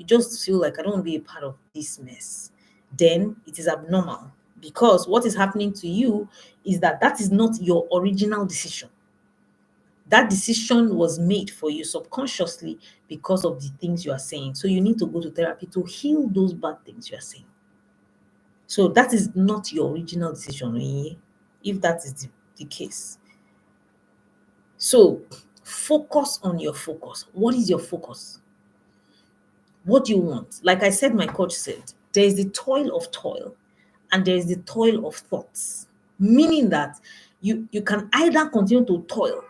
just feel like I don't want to be a part of this mess. Then it is abnormal, because what is happening to you is that is not your original decision. That decision was made for you subconsciously because of the things you are saying. So you need to go to therapy to heal those bad things you are saying. So that is not your original decision, if that is the case. So focus on your focus. What is your focus? What do you want? Like I said, my coach said, there is the toil of toil and there is the toil of thoughts. Meaning that you can either continue to toil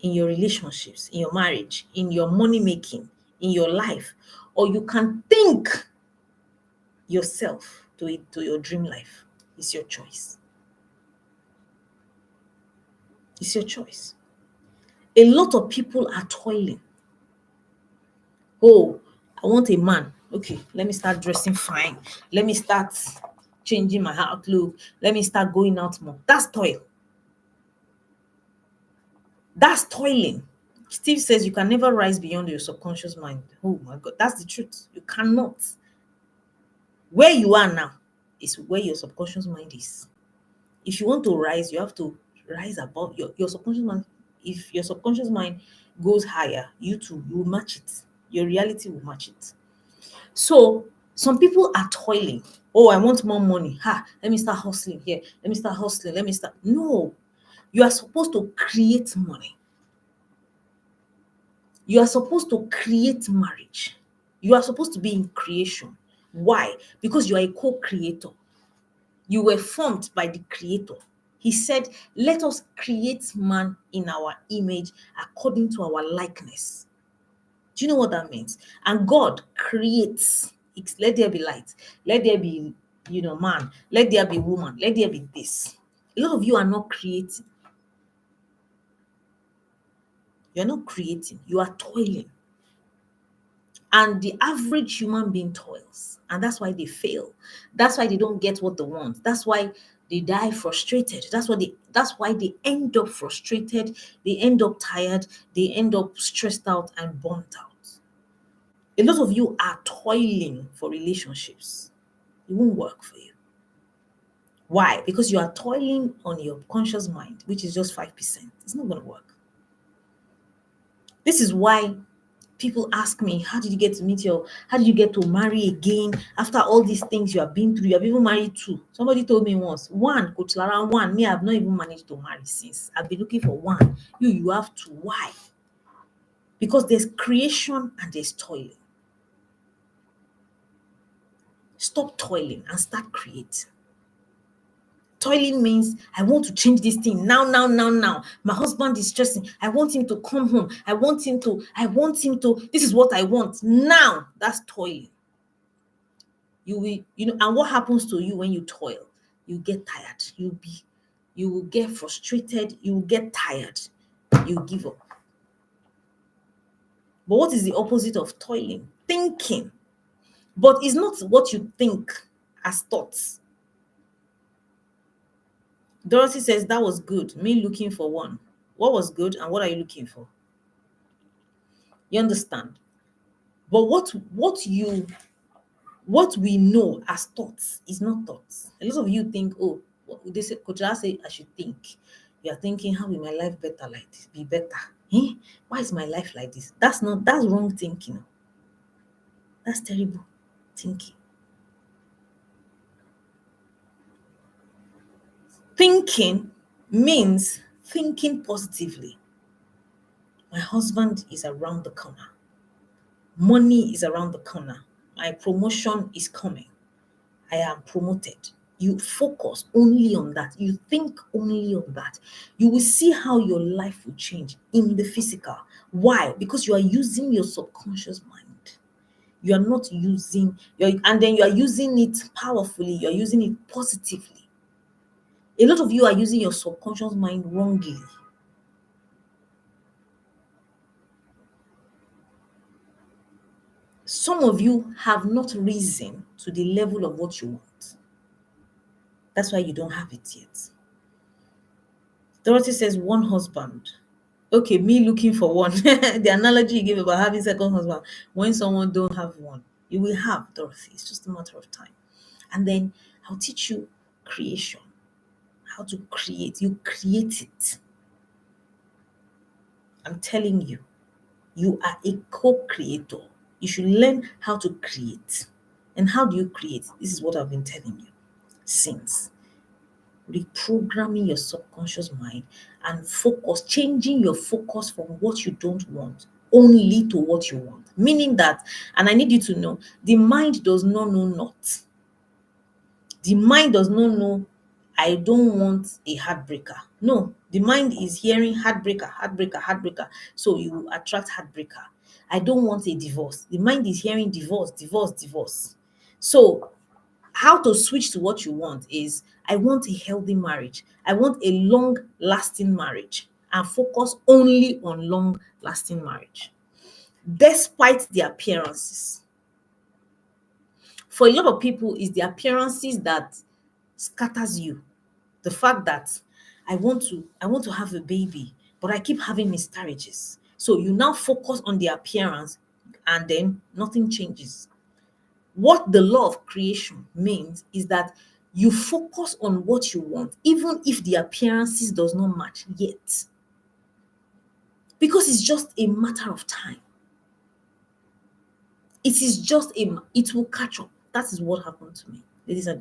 in your relationships, in your marriage, in your money making, in your life, or you can think yourself to your dream life. It's your choice. It's your choice. A lot of people are toiling. Oh, I want a man. Okay, let me start dressing fine. Let me start changing my outlook. Let me start going out more. That's toil. That's toiling. Steve says you can never rise beyond your subconscious mind. Oh my God, that's the truth. You cannot. Where you are now is where your subconscious mind is. If you want to rise, you have to rise above your subconscious mind. If your subconscious mind goes higher, you too, you will match it. Your reality will match it. So some people are toiling. Oh, I want more money. Ha, let me start hustling here. Let me start hustling. Let me start. No, you are supposed to create money. You are supposed to create marriage. You are supposed to be in creation. Why? Because you are a co-creator. You were formed by the creator. He said, let us create man in our image according to our likeness. Do you know what that means? And God creates. Let there be light. Let there be, man. Let there be woman. Let there be this. A lot of you are not creating. You're not creating. You are toiling. And the average human being toils. And that's why they fail. That's why they don't get what they want. That's why they die frustrated. That's why they end up frustrated. They end up tired. They end up stressed out and burnt out. A lot of you are toiling for relationships. It won't work for you. Why? Because you are toiling on your conscious mind, which is just 5%. It's not going to work. This is why people ask me, how did you get to marry again after all these things you have been through? You have even married two. Somebody told me once, one, Coach Lara, one, me, I've not even managed to marry since. I've been looking for one. You have two. Why? Because there's creation and there's toiling. Stop toiling and start creating. Toiling means I want to change this thing now. My husband is stressing. I want him to come home. I want him to, this is what I want now. That's toiling. You will, and what happens to you when you toil? You get tired. You will get frustrated. You will get tired. You give up. But what is the opposite of toiling? Thinking. But it's not what you think as thoughts. Dorothy says that was good. Me looking for one. What was good and what are you looking for? You understand? But what we know as thoughts is not thoughts. A lot of you think, oh, they say, Coach, I say I should think. You are thinking, how will my life be better? Why is my life like this? That's wrong thinking. That's terrible thinking. Thinking means thinking positively. My husband is around the corner. Money is around the corner. My promotion is coming. I am promoted. You focus only on that. You think only on that. You will see how your life will change in the physical. Why? Because you are using your subconscious mind. You are not using and then you are using it powerfully. You are using it positively. A lot of you are using your subconscious mind wrongly. Some of you have not risen to the level of what you want. That's why you don't have it yet. Dorothy says one husband. Okay, me looking for one. The analogy you gave about having second husband. When someone don't have one, you will have, Dorothy. It's just a matter of time. And then I'll teach you creation. How to create. You create it. I'm telling you, you are a co-creator. You should learn how to create. And how do you create? This is what I've been telling you since. Reprogramming your subconscious mind and changing your focus from what you don't want only to what you want. Meaning that, and I need you to know, the mind does not know not. The mind does not know, I don't want a heartbreaker. No, the mind is hearing heartbreaker. So you attract heartbreaker. I don't want a divorce. The mind is hearing divorce. So how to switch to what you want is, I want a healthy marriage. I want a long-lasting marriage, and focus only on long-lasting marriage, despite the appearances. For a lot of people, it's the appearances that scatters you. The fact that I want to have a baby, but I keep having miscarriages. So you now focus on the appearance, and then nothing changes. What the law of creation means is that You focus on what you want, even if the appearances does not match yet. Because it's just a matter of time. It will catch up. That is what happened to me, ladies and gentlemen.